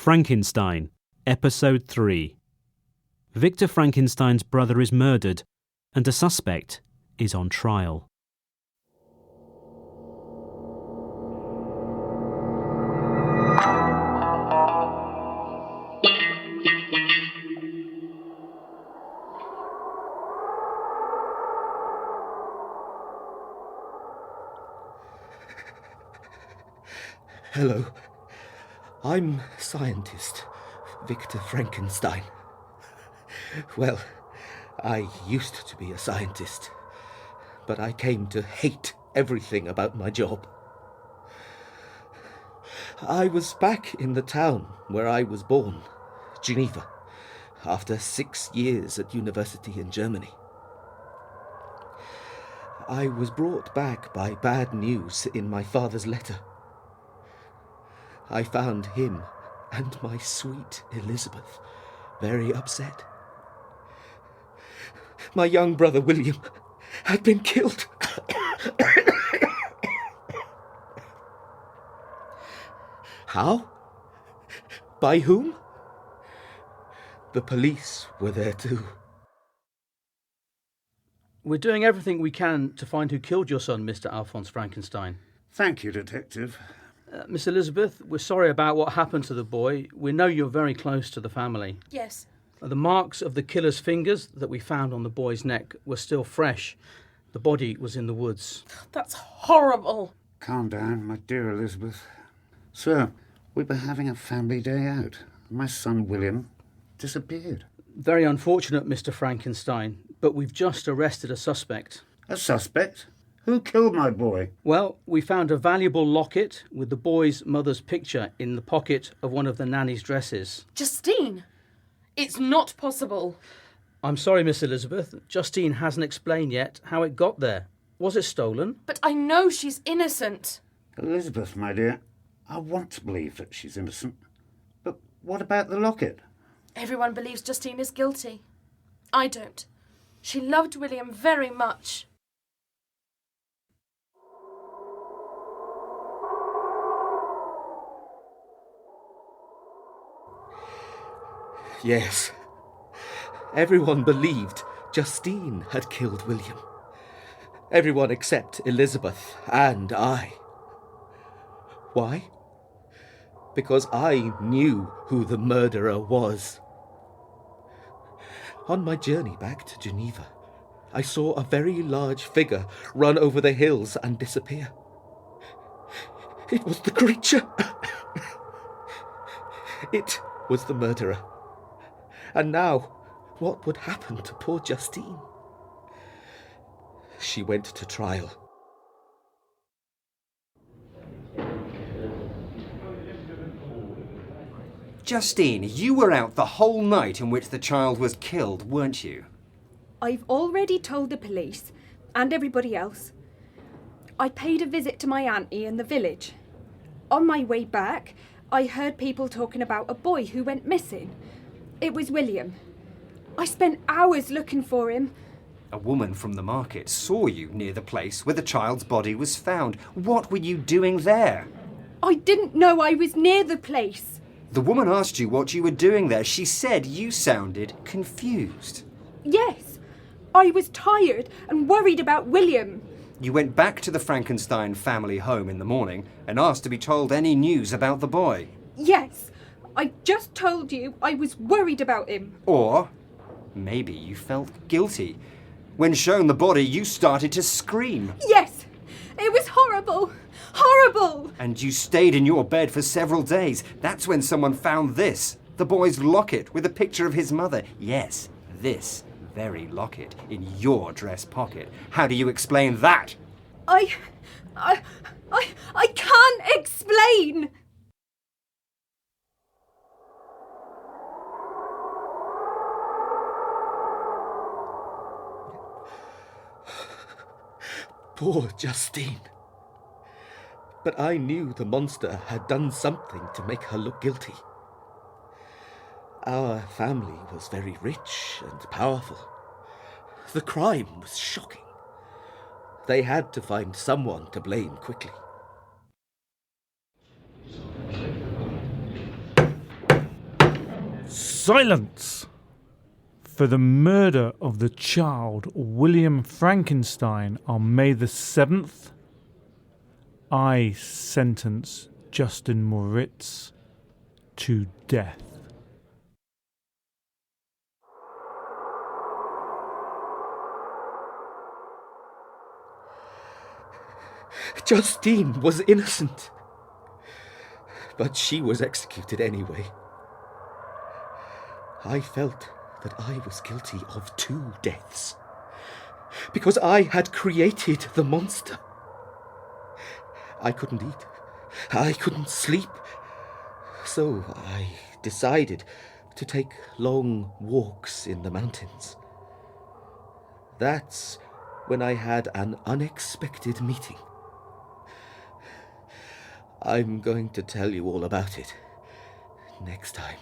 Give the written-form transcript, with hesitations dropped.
Frankenstein, Episode 3. Victor Frankenstein's brother is murdered, and a suspect is on trial. Hello, I'm scientist Victor Frankenstein. Well, I used to be a scientist, but I came to hate everything about my job. I was back in the town where I was born, Geneva, after 6 years at university in Germany. I was brought back by bad news in my father's letter. I found him and my sweet Elizabeth very upset. My young brother William had been killed. How? By whom? The police were there too. We're doing everything we can to find who killed your son, Mr. Alphonse Frankenstein. Thank you, Detective. Miss Elizabeth, we're sorry about what happened to the boy. We know you're very close to the family. Yes. The marks of the killer's fingers that we found on the boy's neck were still fresh. The body was in the woods. That's horrible. Calm down, my dear Elizabeth. Sir, we were having a family day out. My son William disappeared. Very unfortunate, Mr. Frankenstein, but we've just arrested a suspect. A suspect? Who killed my boy? Well, we found a valuable locket with the boy's mother's picture in the pocket of one of the nanny's dresses. Justine! It's not possible. I'm sorry, Miss Elizabeth. Justine hasn't explained yet how it got there. Was it stolen? But I know she's innocent. Elizabeth, my dear, I want to believe that she's innocent. But what about the locket? Everyone believes Justine is guilty. I don't. She loved William very much. Yes. Everyone believed Justine had killed William. Everyone except Elizabeth and I. Why? Because I knew who the murderer was. On my journey back to Geneva, I saw a very large figure run over the hills and disappear. It was the creature. It was the murderer. And now, what would happen to poor Justine? She went to trial. Justine, you were out the whole night in which the child was killed, weren't you? I've already told the police and everybody else. I paid a visit to my auntie in the village. On my way back, I heard people talking about a boy who went missing. It was William. I spent hours looking for him. A woman from the market saw you near the place where the child's body was found. What were you doing there? I didn't know I was near the place. The woman asked you what you were doing there. She said you sounded confused. Yes, I was tired and worried about William. You went back to the Frankenstein family home in the morning and asked to be told any news about the boy. Yes, I just told you I was worried about him. Or maybe you felt guilty. When shown the body, you started to scream. Yes, it was horrible. Horrible! And you stayed in your bed for several days. That's when someone found this. The boy's locket with a picture of his mother. Yes, this very locket in your dress pocket. How do you explain that? I can't explain! Poor Justine. But I knew the monster had done something to make her look guilty. Our family was very rich and powerful. The crime was shocking. They had to find someone to blame quickly. Silence! For the murder of the child William Frankenstein on May the 7th, I sentence Justin Moritz to death. Justine was innocent, but she was executed anyway. I felt that I was guilty of 2 deaths, because I had created the monster. I couldn't eat, I couldn't sleep, so I decided to take long walks in the mountains. That's when I had an unexpected meeting. I'm going to tell you all about it next time.